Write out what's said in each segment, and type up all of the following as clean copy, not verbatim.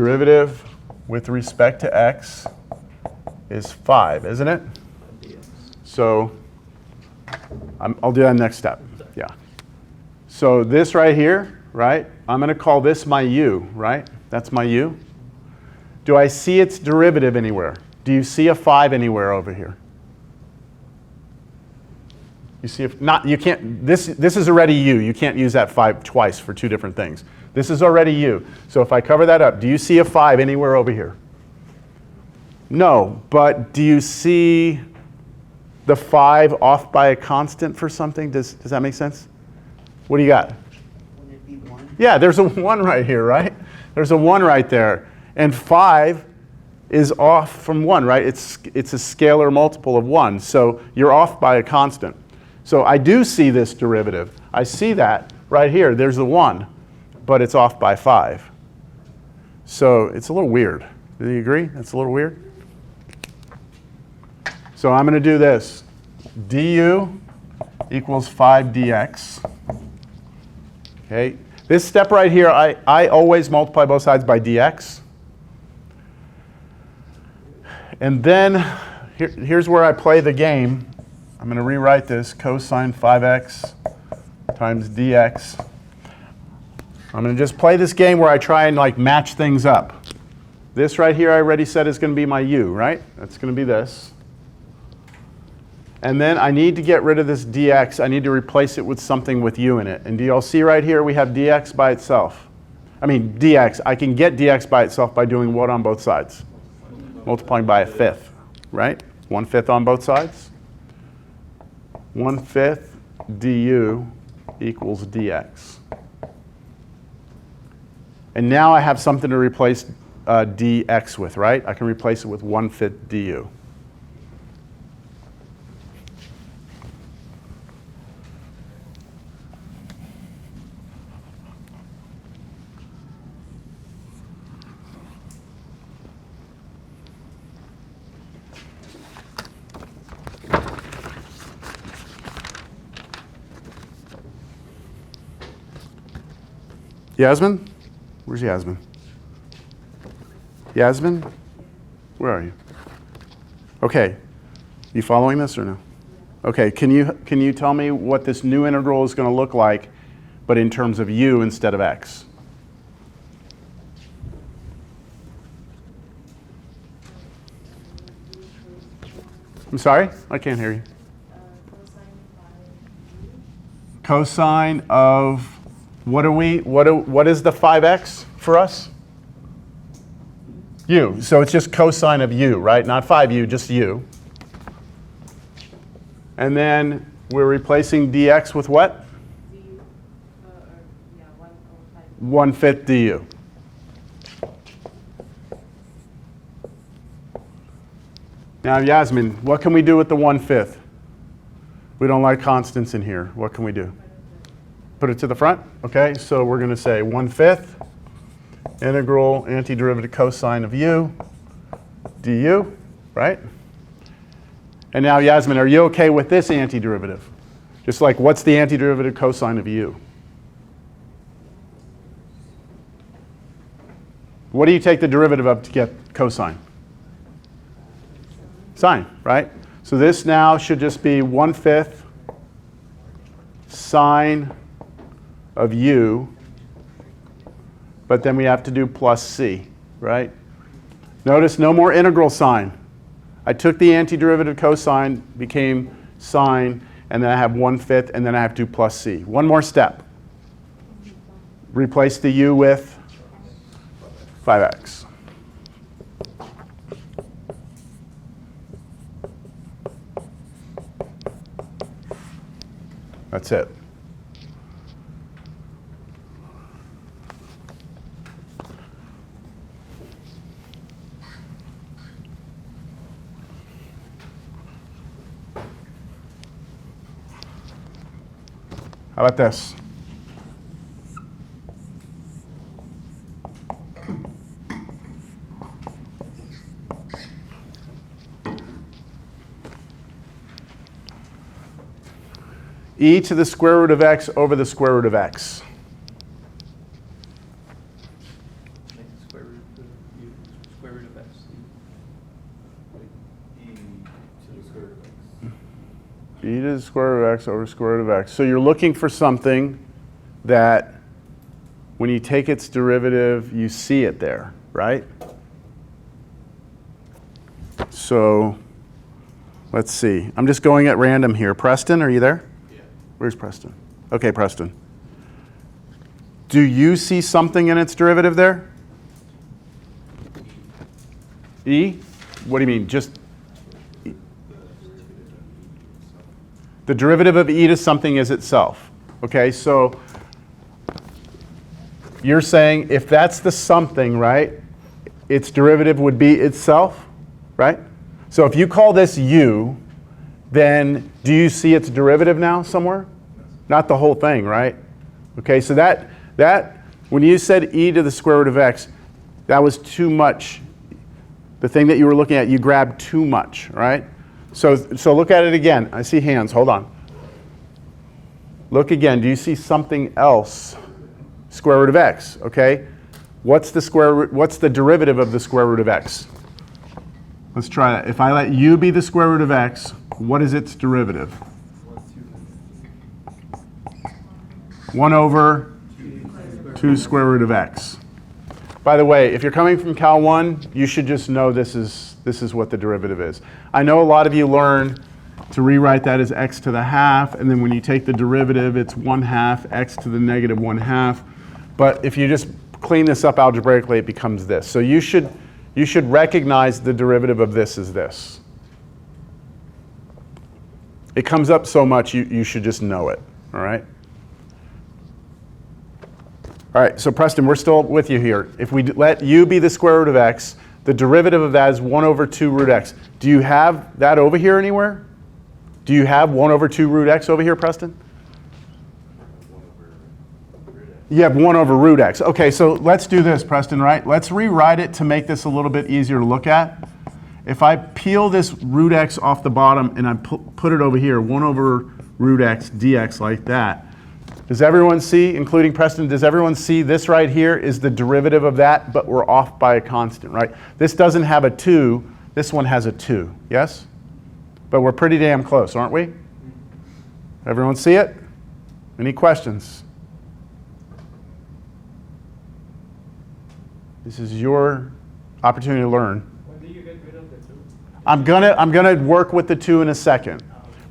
Derivative with respect to x is 5, isn't it? So I'll do that next step. Yeah. So this right here, right? I'm going to call this my u, right? That's my u. Do I see its derivative anywhere? Do you see a 5 anywhere over here? You see if not, you can't, this is already u. You can't use that 5 twice for two different things. This is already u. So if I cover that up, do you see a 5 anywhere over here? No, but do you see the 5 off by a constant for something? Does that make sense? What do you got? Would it be 1? Yeah, there's a 1 right here, right? There's a 1 right there. And 5 is off from 1, right? It's a scalar multiple of 1. So you're off by a constant. So I do see this derivative. I see that right here. There's a 1, but it's off by 5. So it's a little weird. Do you agree? That's a little weird. So I'm going to do this. du equals 5 dx. Okay. This step right here, I always multiply both sides by dx. And then here's where I play the game. I'm going to rewrite this, cosine 5x times dx. I'm going to just play this game where I try and like match things up. This right here I already said is going to be my u, right? That's going to be this. And then I need to get rid of this dx. I need to replace it with something with u in it. And do y'all see right here we have dx by itself? I mean dx. I can get dx by itself by doing what on both sides? Multiplying by a fifth, right? 1/5 on both sides. 1/5 du equals dx. And now I have something to replace dx with, right? I can replace it with 1/5 du. Yasmin? Where's Yasmin? Yasmin? Where are you? Okay. You following this or no? Okay, can you tell me what this new integral is going to look like, but in terms of u instead of x? I'm sorry? I can't hear you. Cosine of what is the 5x for us? U. So it's just cosine of u, right? Not 5u, just u. And then we're replacing dx with what? 1/5 du. Now, Yasmin, what can we do with the 1/5? We don't like constants in here. What can we do? Put it to the front? Okay, so we're going to say 1/5 integral antiderivative cosine of u du, right? And now, Yasmin, are you okay with this antiderivative? Just like, what's the antiderivative cosine of u? What do you take the derivative of to get cosine? Sine, right? So this now should just be 1/5 sine of u, but then we have to do plus c, right? Notice no more integral sign. I took the antiderivative cosine, became sine, and then I have 1/5, and then I have to do plus c. One more step. Replace the u with 5x. That's it. How about this? E to the square root of x over the square root of x. Make the square root Square root of x. E to the square root of x. E to the square root of x over square root of x. So you're looking for something that when you take its derivative, you see it there, right? So let's see. I'm just going at random here. Preston, are you there? Yeah. Where's Preston? Okay, Preston. Do you see something in its derivative there? E? What do you mean? Just E. The derivative of e to something is itself. Okay, so you're saying if that's the something, right, its derivative would be itself, right? So if you call this u, then do you see its derivative now somewhere? Not the whole thing, right? Okay, so that when you said e to the square root of x, that was too much. The thing that you were looking at, you grabbed too much, right? So look at it again. I see hands. Hold on. Look again. Do you see something else? Square root of x, okay? What's the derivative of the square root of x? Let's try that. If I let u be the square root of x, what is its derivative? 1 over 2 square root of x. By the way, if you're coming from Cal 1, you should just know this is what the derivative is. I know a lot of you learn to rewrite that as x to the half, and then when you take the derivative, it's 1/2 x to the negative 1/2. But if you just clean this up algebraically, it becomes this. So you should recognize the derivative of this as this. It comes up so much, you should just know it, all right? All right, so Preston, we're still with you here. If we let u be the square root of x, the derivative of that is 1 over 2 root x. Do you have that over here anywhere? Do you have 1 over 2 root x over here, Preston? You have 1 over root x. Okay, so let's do this, Preston, right? Let's rewrite it to make this a little bit easier to look at. If I peel this root x off the bottom and I put it over here, 1 over root x dx like that, does everyone see, including Preston, does everyone see this right here is the derivative of that, but we're off by a constant, right? This doesn't have a 2. This one has a 2, yes? But we're pretty damn close, aren't we? Everyone see it? Any questions? This is your opportunity to learn. When do you get rid of the 2? I'm gonna work with the 2 in a second.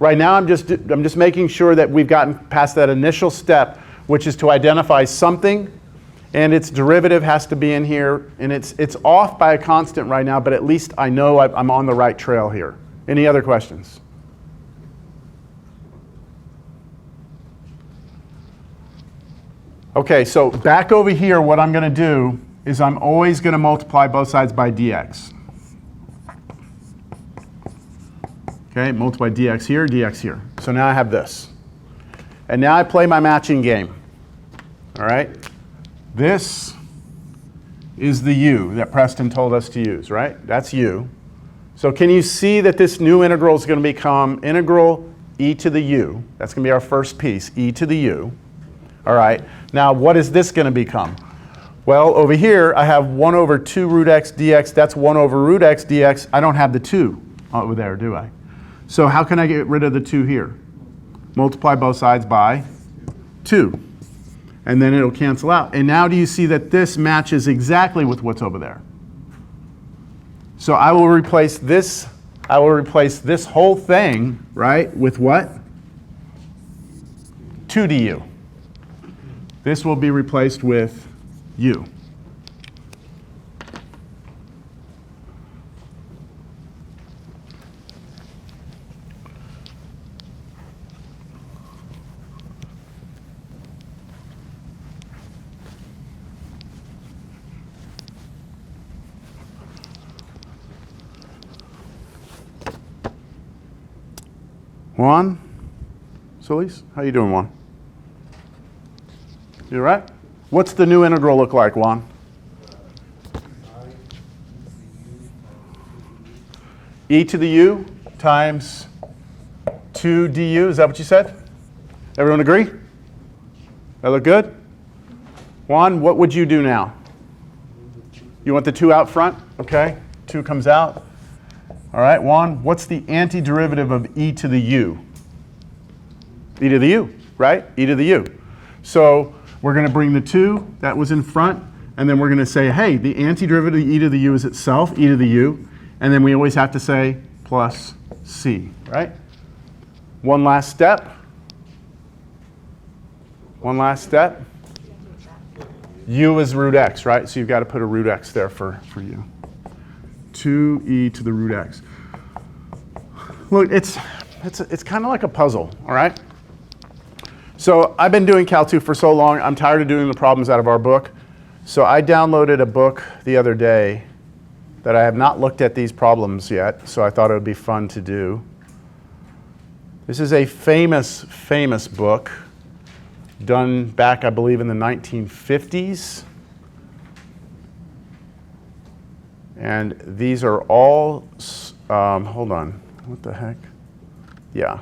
Right now, I'm just making sure that we've gotten past that initial step, which is to identify something, and its derivative has to be in here, and it's off by a constant right now, but at least I know I'm on the right trail here. Any other questions? Okay, so back over here, what I'm going to do is I'm always going to multiply both sides by dx. Okay, multiply dx here, dx here. So now I have this. And now I play my matching game. All right? This is the u that Preston told us to use, right? That's u. So can you see that this new integral is going to become integral e to the u? That's going to be our first piece, e to the u. All right. Now what is this going to become? Well, over here I have 1 over 2 root x dx. That's 1 over root x dx. I don't have the 2 over there, do I? So how can I get rid of the 2 here? Multiply both sides by 2. And then it'll cancel out. And now do you see that this matches exactly with what's over there? So I will replace this whole thing, right, with what? 2 du. This will be replaced with u. Juan Solis, how you doing, Juan? You all right? What's the new integral look like, Juan? E to the u times 2 du, is that what you said? Everyone agree? That look good? Juan, what would you do now? You want the 2 out front? Okay, 2 comes out. All right, Juan, what's the antiderivative of e to the u? E to the u, right? E to the u. So we're going to bring the 2 that was in front, and then we're going to say, hey, the antiderivative of e to the u is itself, e to the u, and then we always have to say plus c, right? One last step. One last step. U is root x, right? So you've got to put a root x there for u. 2e to the root x. Look, it's kind of like a puzzle, all right? So I've been doing Cal 2 for so long, I'm tired of doing the problems out of our book. So I downloaded a book the other day that I have not looked at these problems yet, so I thought it would be fun to do. This is a famous, famous book done back, I believe, in the 1950s. And these are all, hold on, what the heck? Yeah.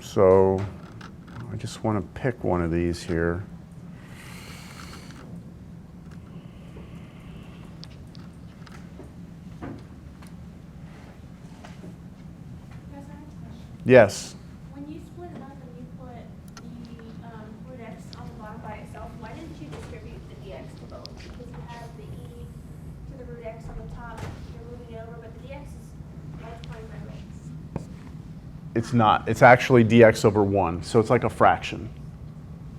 So I just want to pick one of these here. Yes. When you split it up and you put the root x on the bottom by itself, why didn't you distribute the dx to both? Because you have the e to the root x on the top, you're moving it over, but the dx is multiplying by x. It's not. It's actually dx over 1, so it's like a fraction.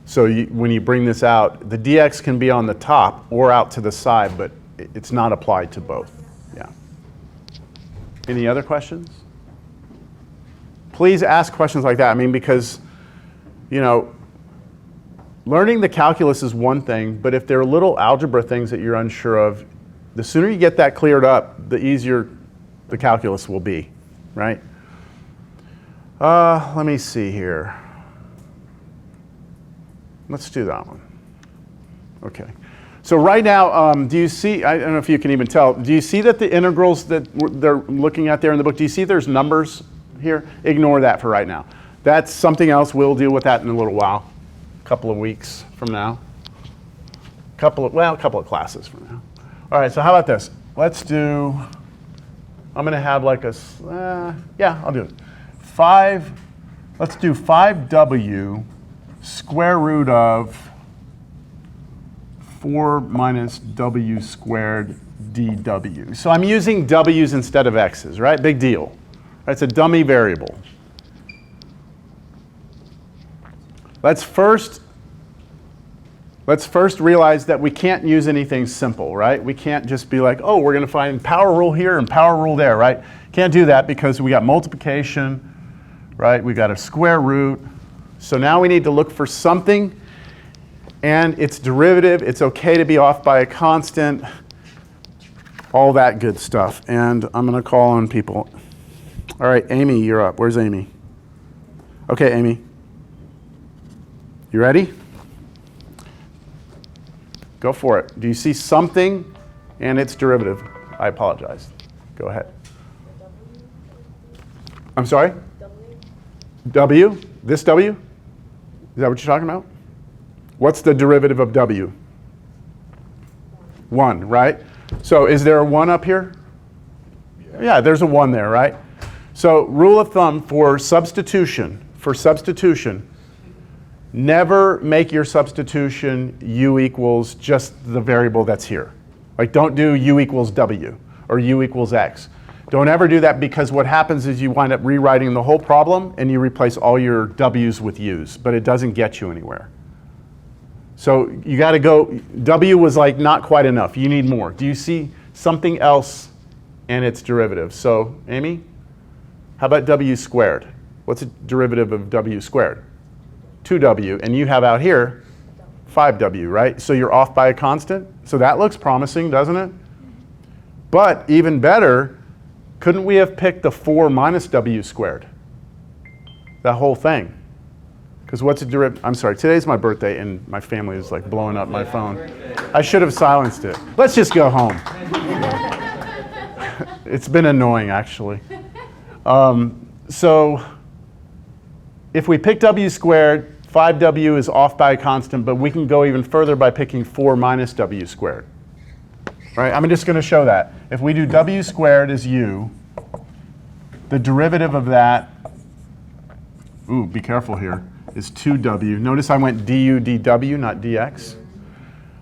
So when you bring this out, the dx can be on the top or out to the side, but it's not applied to both. Yeah. Any other questions? Please ask questions like that. I mean, because, you know, learning the calculus is one thing, but if there are little algebra things that you're unsure of, the sooner you get that cleared up, the easier the calculus will be, right? Let me see here. Let's do that one. Okay. So right now, do you see, I don't know if you can even tell, do you see that the integrals that they're looking at there in the book, do you see there's numbers here? Ignore that for right now. That's something else. We'll deal with that in a little while, a couple of weeks from now. A couple of classes from now. All right, so how about this? Let's do, I'm going to have like a, yeah, I'll do it. Let's do 5w square root of 4 minus w squared dw. So I'm using w's instead of x's, right? Big deal. It's a dummy variable. Let's first realize that we can't use anything simple, right? We can't just be like, oh, we're going to find power rule here and power rule there, right? Can't do that because we got multiplication, right? We got a square root. So now we need to look for something and its derivative. It's okay to be off by a constant, all that good stuff. And I'm going to call on people. All right, Amy, you're up. Where's Amy? Okay, Amy. You ready? Go for it. Do you see something and its derivative? I apologize. Go ahead. I'm sorry? W? This W? Is that what you're talking about? What's the derivative of W? 1, right? So is there a 1 up here? Yeah, there's a 1 there, right? So rule of thumb for substitution, never make your substitution u equals just the variable that's here. Like don't do u equals w or u equals x. Don't ever do that because what happens is you wind up rewriting the whole problem and you replace all your w's with u's, but it doesn't get you anywhere. So you got to go, w was like not quite enough. You need more. Do you see something else and its derivative? So Amy, how about w squared? What's the derivative of w squared? 2w, and you have out here 5w, right? So you're off by a constant. So that looks promising, doesn't it? But even better, couldn't we have picked the 4 minus w squared? That whole thing. Because what's a derivative? I'm sorry, today's my birthday and my family is like blowing up my phone. I should have silenced it. Let's just go home. It's been annoying, actually. So if we pick w squared, 5w is off by a constant, but we can go even further by picking 4 minus w squared. right? I'm just going to show that. If we do w squared is u, the derivative of that, ooh, be careful here, is 2w. Notice I went du dw, not dx.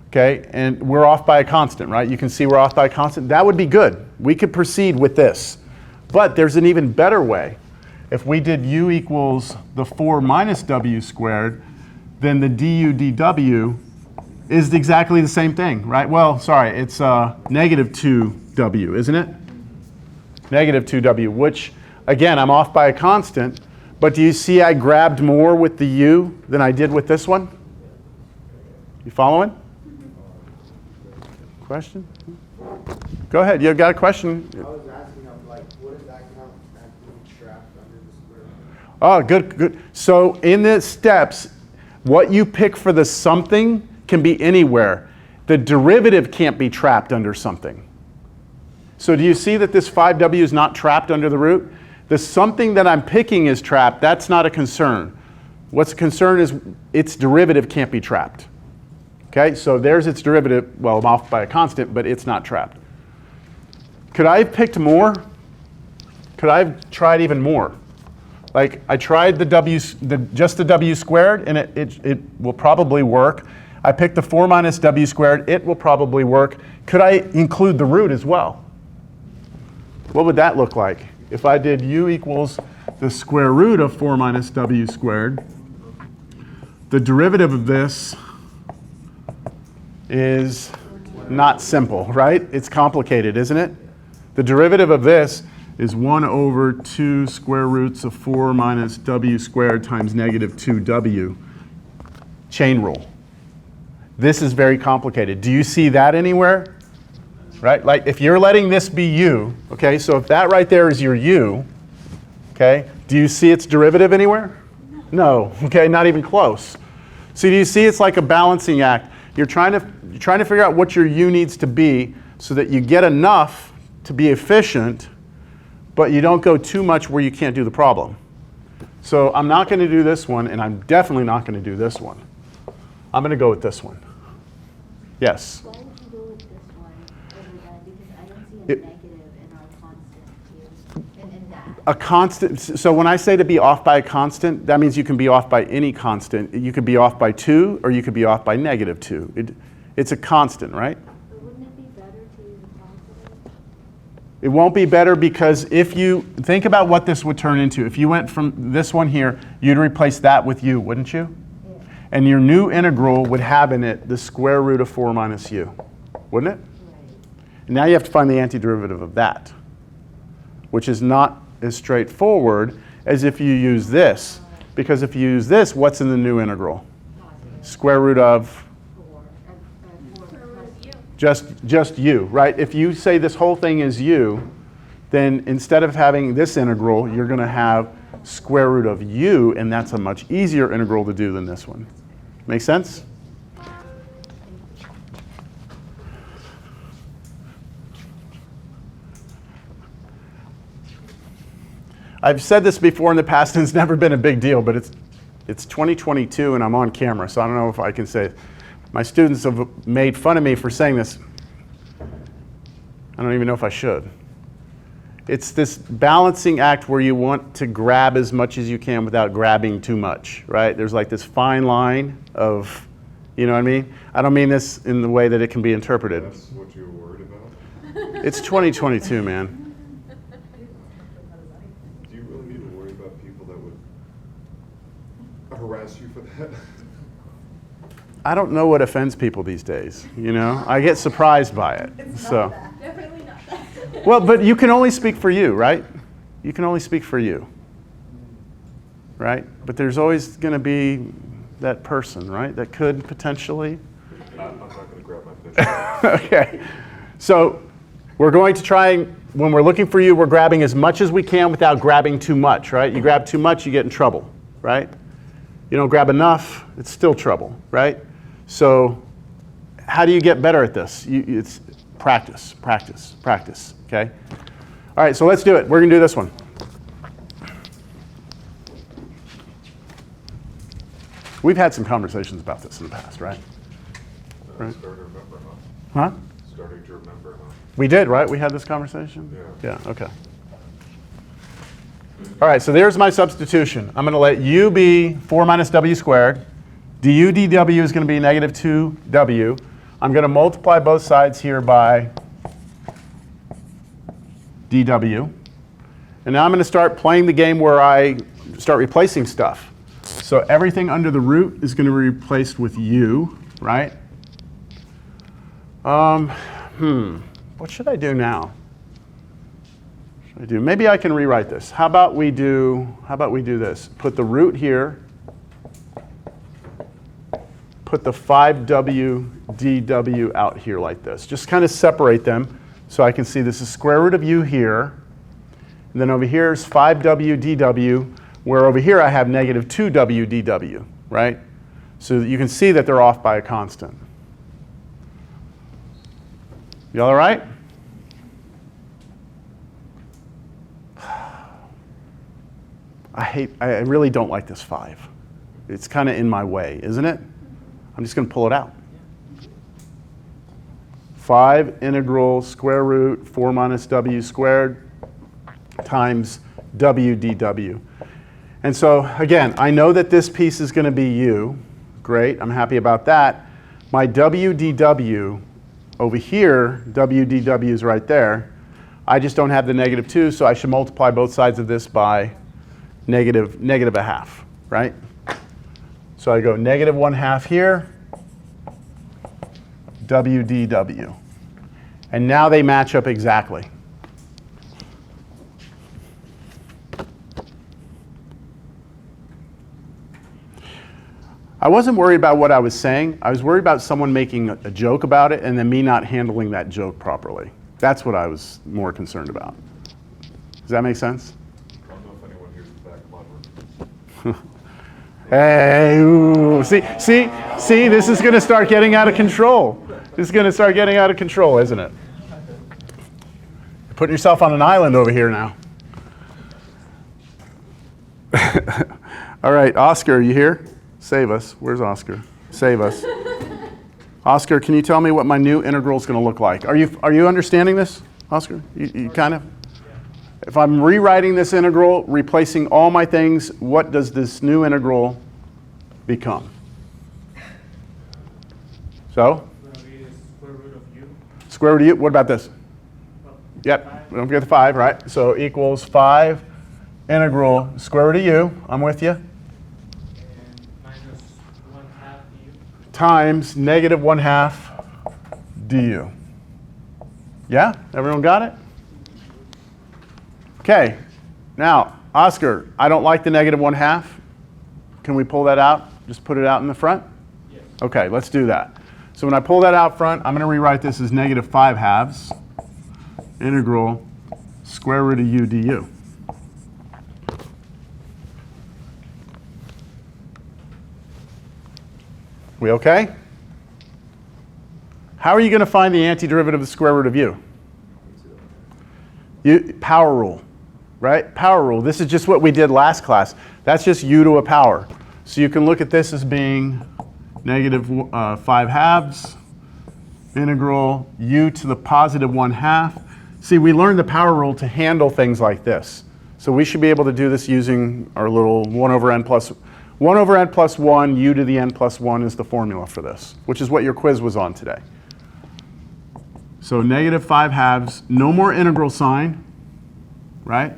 Okay, and we're off by a constant, right? You can see we're off by a constant. That would be good. We could proceed with this. But there's an even better way. If we did u equals the 4 minus w squared, then the du dw is exactly the same thing, right? Well, sorry, it's negative 2w, isn't it? Negative 2w, which, again, I'm off by a constant. But do you see I grabbed more with the u than I did with this one? You following? Question? Go ahead. You got a question? I was asking, like, what is that count actually trapped under the square root? Oh, good, good. So in the steps, what you pick for the something can be anywhere. The derivative can't be trapped under something. So do you see that this 5w is not trapped under the root? The something that I'm picking is trapped. That's not a concern. What's a concern is its derivative can't be trapped. Okay, so there's its derivative. Well, I'm off by a constant, but it's not trapped. Could I have picked more? Could I have tried even more? Like I tried just the w squared, and it will probably work. I picked the 4 minus w squared. It will probably work. Could I include the root as well? What would that look like? If I did u equals the square root of 4 minus w squared, the derivative of this is not simple, right? It's complicated, isn't it? The derivative of this is 1 over 2 square roots of 4 minus w squared times negative 2w. Chain rule. This is very complicated. Do you see that anywhere? Right? Like if you're letting this be u, okay, so if that right there is your u, okay, do you see its derivative anywhere? No, okay, not even close. So do you see it's like a balancing act? You're trying to figure out what your u needs to be so that you get enough to be efficient, but you don't go too much where you can't do the problem. So I'm not going to do this one, and I'm definitely not going to do this one. I'm going to go with this one. Yes? Why would you go with this one over that? Because I don't see a negative in our constant here, in that. A constant, so when I say to be off by a constant, that means you can be off by any constant. You could be off by 2, or you could be off by negative 2. It's a constant, right? But wouldn't it be better to use a constant? It won't be better because if you think about what this would turn into, if you went from this one here, you'd replace that with u, wouldn't you? Yeah. And your new integral would have in it the square root of 4 minus u, wouldn't it? Right. And now you have to find the antiderivative of that, which is not as straightforward as if you use this. Because if you use this, what's in the new integral? Positive. Square root of 4. Square root of u. just u, right? If you say this whole thing is u, then instead of having this integral, you're going to have square root of u, and that's a much easier integral to do than this one. Make sense? I've said this before in the past, and it's never been a big deal, but it's 2022, and I'm on camera, so I don't know if I can say it. My students have made fun of me for saying this. I don't even know if I should. It's this balancing act where you want to grab as much as you can without grabbing too much, right? There's like this fine line of, you know what I mean? I don't mean this in the way that it can be interpreted. That's what you were worried about? It's 2022, man. Do you really need to worry about people that would harass you for that? I don't know what offends people these days, you know? I get surprised by it. So, Definitely not that. well, but you can only speak for you, right? You can only speak for you, right? But there's always going to be that person, right? That could potentially. I'm not going to grab my fish. Okay. So we're going to try, when we're looking for you, we're grabbing as much as we can without grabbing too much, right? You grab too much, you get in trouble, right? You don't grab enough, it's still trouble, right? So how do you get better at this? It's practice, practice, practice, okay? All right, so let's do it. We're going to do this one. We've had some conversations about this in the past, right? Starter member, Huh? Starting to remember, huh? We did, right? We had this conversation? Yeah. Yeah, okay. All right, so there's my substitution. I'm going to let u be 4 minus w squared. du dw is going to be negative 2w. I'm going to multiply both sides here by dw. And now I'm going to start playing the game where I start replacing stuff. So everything under the root is going to be replaced with u, right? What should I do now? Maybe I can rewrite this. How about we do this? Put the root here. Put the 5w dw out here like this. Just kind of separate them so I can see this is square root of u here. And then over here is 5w dw, where over here I have negative 2w dw, right? So you can see that they're off by a constant. You all right? I really don't like this 5. It's kind of in my way, isn't it? I'm just going to pull it out. 5 integral square root 4 minus w squared times w dw. And so, again, I know that this piece is going to be u. Great, I'm happy about that. My w dw over here, w dw is right there. I just don't have the negative 2, so I should multiply both sides of this by negative 1/2, right? So I go negative 1/2 here, w dw. And now they match up exactly. I wasn't worried about what I was saying. I was worried about someone making a joke about it and then me not handling that joke properly. That's what I was more concerned about. Does that make sense? I don't know if anyone here's that clever. Hey, ooh, see, this is going to start getting out of control. This is going to start getting out of control, isn't it? You're putting yourself on an island over here now. All right, Oscar, you here? Save us. Where's Oscar? Save us. Oscar, can you tell me what my new integral is going to look like? Are you understanding this, Oscar? You kind of? If I'm rewriting this integral, replacing all my things, what does this new integral become? So? Square root of u. Square root of u. What about this? Yep. 5. Don't forget the 5, right? So equals 5 integral square root of u. I'm with you. And minus 1/2 du. Times negative 1/2 du. Yeah? Everyone got it? Okay. Now, Oscar, I don't like the negative 1/2. Can we pull that out? Just put it out in the front? Yes. Okay, let's do that. So when I pull that out front, I'm going to rewrite this as negative 5/2 integral square root of u du. We okay? How are you going to find the antiderivative of the square root of u? Power rule, right? Power rule. This is just what we did last class. That's just u to a power. So you can look at this as being negative 5/2 integral u to the positive 1/2. See, we learned the power rule to handle things like this. So we should be able to do this using our little 1 over n plus 1, u to the n plus 1 is the formula for this, which is what your quiz was on today. So negative 5/2, no more integral sign, right?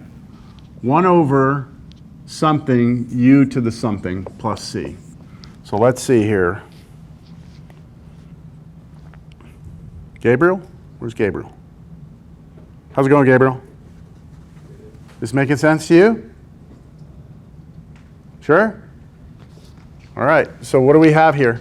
1 over something, u to the something plus c. So let's see here. Gabriel? Where's Gabriel? How's it going, Gabriel? This making sense to you? Sure? All right, so what do we have here?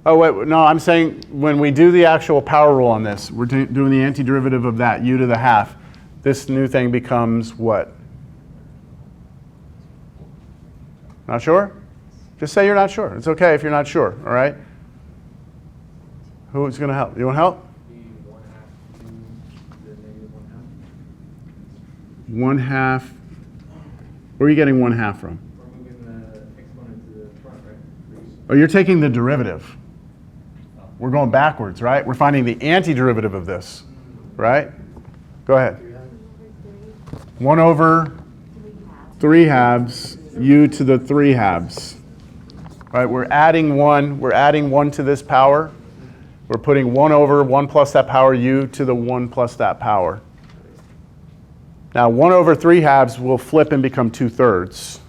Oh, wait, no, I'm saying when we do the actual power rule on this, we're doing the antiderivative of that, u to the half. This new thing becomes what? Not sure? Just say you're not sure. It's okay if you're not sure, all right? Who's going to help? You want help? The 1/2 to the negative 1/2. 1/2. Where are you getting 1/2 from? We're moving the exponent to the front, right? Oh, you're taking the derivative. We're going backwards, right? We're finding the antiderivative of this, right? Go ahead. 1 over 3 halves u to the 3 halves. Right, we're adding 1 to this power. We're putting 1 over 1 plus that power u to the 1 plus that power. Now 1 over 3 halves will flip and become 2/3.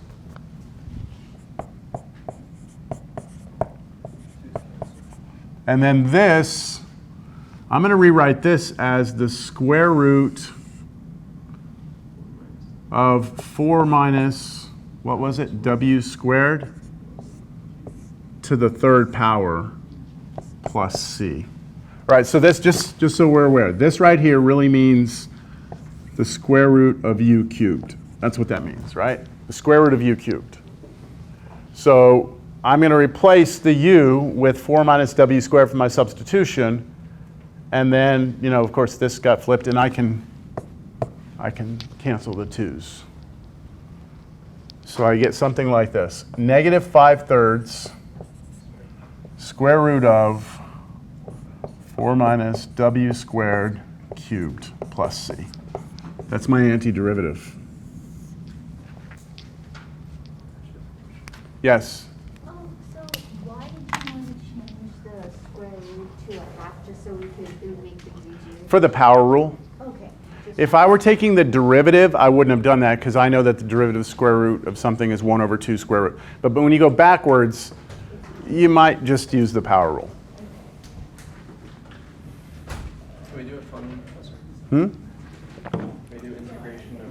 And then this, I'm going to rewrite this as the square root of 4 minus, what was it, w squared to the 3rd power plus c. All right, so this, just so we're aware, this right here really means the square root of u cubed. That's what that means, right? The square root of u cubed. So I'm going to replace the u with 4 minus w squared for my substitution. And then, you know, of course, this got flipped, and I can cancel the 2's. So I get something like this. Negative 5/3 square root of 4 minus w squared cubed plus c. That's my antiderivative. Yes? Oh, so why did you want to change the square root to a half, just so it would make things easier? For the power rule. Okay. If I were taking the derivative, I wouldn't have done that because I know that the derivative square root of something is 1 over 2 square root. But when you go backwards, you might just use the power rule. Can we do it from, Hmm? can we do integration of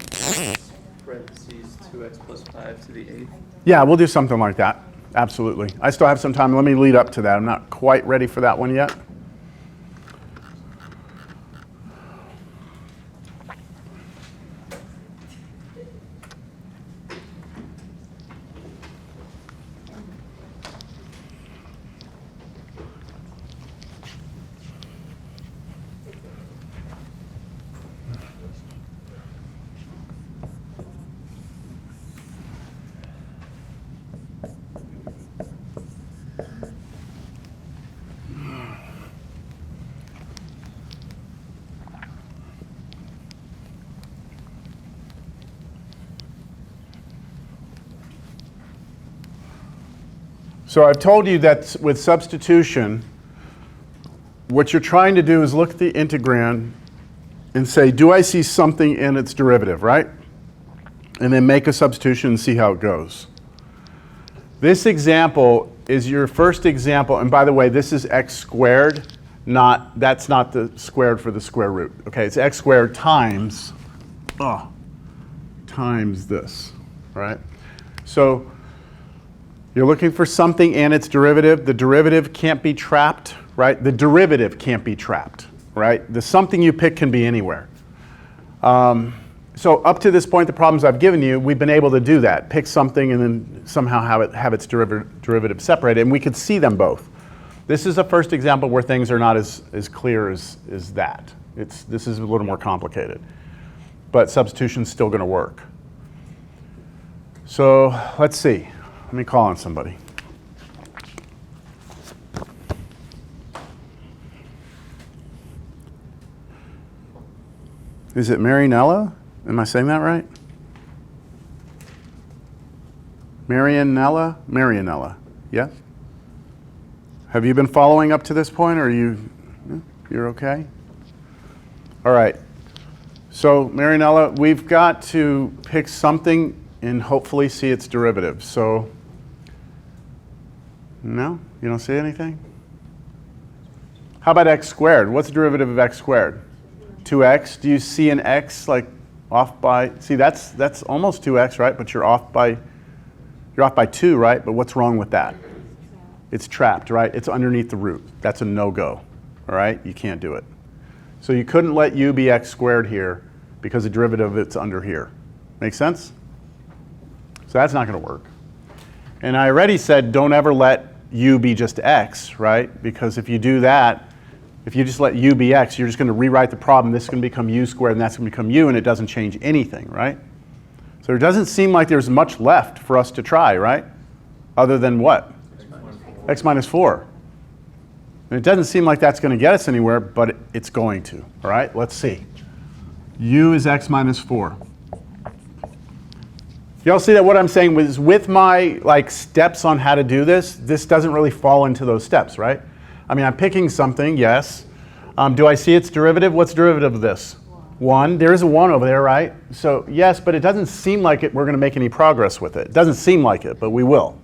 parentheses 2x plus 5 to the 8th? Yeah, we'll do something like that. Absolutely. I still have some time. Let me lead up to that. I'm not quite ready for that one yet. So I've told you that with substitution, what you're trying to do is look at the integrand and say, do I see something in its derivative, right? And then make a substitution and see how it goes. This example is your first example, and by the way, this is x squared, that's not the squared for the square root. Okay, it's x squared times this, right? So you're looking for something and its derivative. The derivative can't be trapped, right? The derivative can't be trapped, right? The something you pick can be anywhere. So up to this point, the problems I've given you, we've been able to do that. Pick something and then somehow have its derivative separated, and we could see them both. This is a first example where things are not as clear as that. This is a little more complicated. But substitution's still going to work. So let's see. Let me call on somebody. Is it Marianella? Am I saying that right? Marianella? Marianella, yes? Have you been following up to this point, or you're okay? All right. So Marianella, we've got to pick something and hopefully see its derivative. So, no? You don't see anything? How about x squared? What's the derivative of x squared? 2x. Do you see an x like off by, see that's almost 2x, right? But you're off by 2, right? But what's wrong with that? It's trapped, right? It's underneath the root. That's a no-go, all right? You can't do it. So you couldn't let u be x squared here because the derivative of it's under here. Make sense? So that's not going to work. And I already said don't ever let u be just x, right? Because if you do that, If you just let u be x, you're just going to rewrite the problem. This is going to become u squared, and that's going to become u, and it doesn't change anything, right? So it doesn't seem like there's much left for us to try, right? Other than what? X minus 4. And it doesn't seem like that's going to get us anywhere, but it's going to. All right, let's see. U is x minus 4. Y'all see that what I'm saying is with my steps on how to do this, this doesn't really fall into those steps, right? I mean, I'm picking something, yes. Do I see its derivative? What's derivative of this? 1. There is a 1 over there, right? So yes, but it doesn't seem like we're going to make any progress with it. It doesn't seem like it, but we will.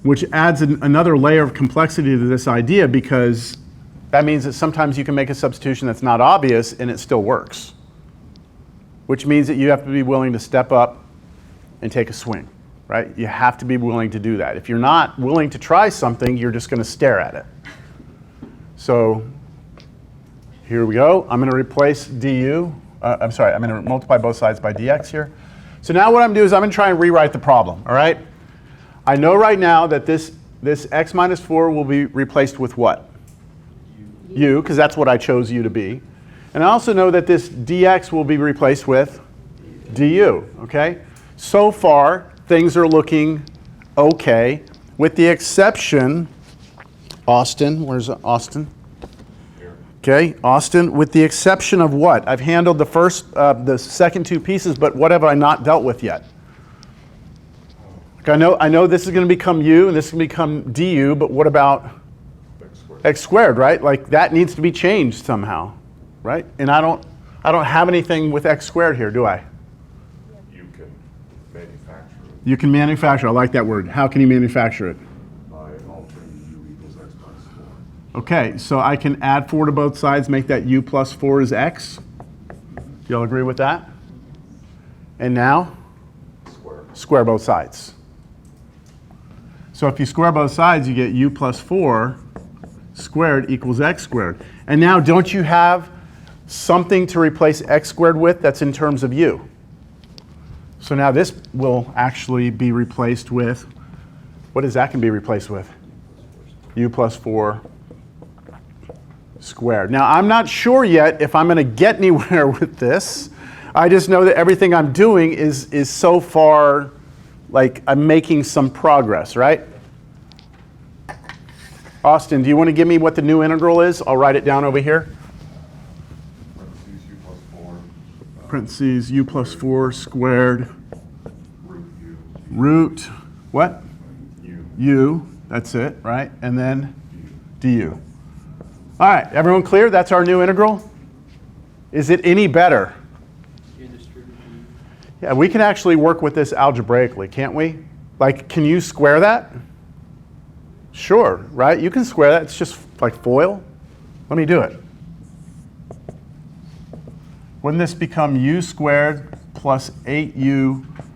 Which adds another layer of complexity to this idea, because that means that sometimes you can make a substitution that's not obvious and it still works. Which means that you have to be willing to step up and take a swing, right? You have to be willing to do that. If you're not willing to try something, you're just going to stare at it. So here we go. I'm going to replace du. I'm sorry, I'm going to multiply both sides by dx here. So now what I'm doing is I'm going to try and rewrite the problem, all right? I know right now that this x minus 4 will be replaced with what? U, because that's what I chose u to be. And I also know that this dx will be replaced with du, okay? So far, things are looking okay, with the exception, Austin, where's Austin? Okay, Austin, with the exception of what? I've handled the second two pieces, but what have I not dealt with yet? I know this is going to become u and this is going to become du, but what about x squared, right? Like that needs to be changed somehow, right? And I don't have anything with x squared here, do I? You can manufacture it You can manufacture. I like that word. How can you manufacture it? by altering u equals x minus 4. Okay, so I can add 4 to both sides, make that u plus 4 is x. Y'all agree with that? And now, square both sides. So if you square both sides, you get u plus 4 squared equals x squared. And now don't you have something to replace x squared with that's in terms of u? So now this will actually be replaced with, what is that going to be replaced with? U plus 4 squared. Now I'm not sure yet if I'm going to get anywhere with this. I just know that everything I'm doing is so far like I'm making some progress, right? Austin, do you want to give me what the new integral is? I'll write it down over here. Parentheses u plus 4. Parentheses u plus 4 squared Root u. root, what? U. U, that's it, right? And then du. All right, everyone clear? That's our new integral? Is it any better? Yeah, we can actually work with this algebraically, can't we? Like, can you square that? Sure, right? You can square that. It's just like FOIL. Let me do it. Wouldn't this become u squared plus 8u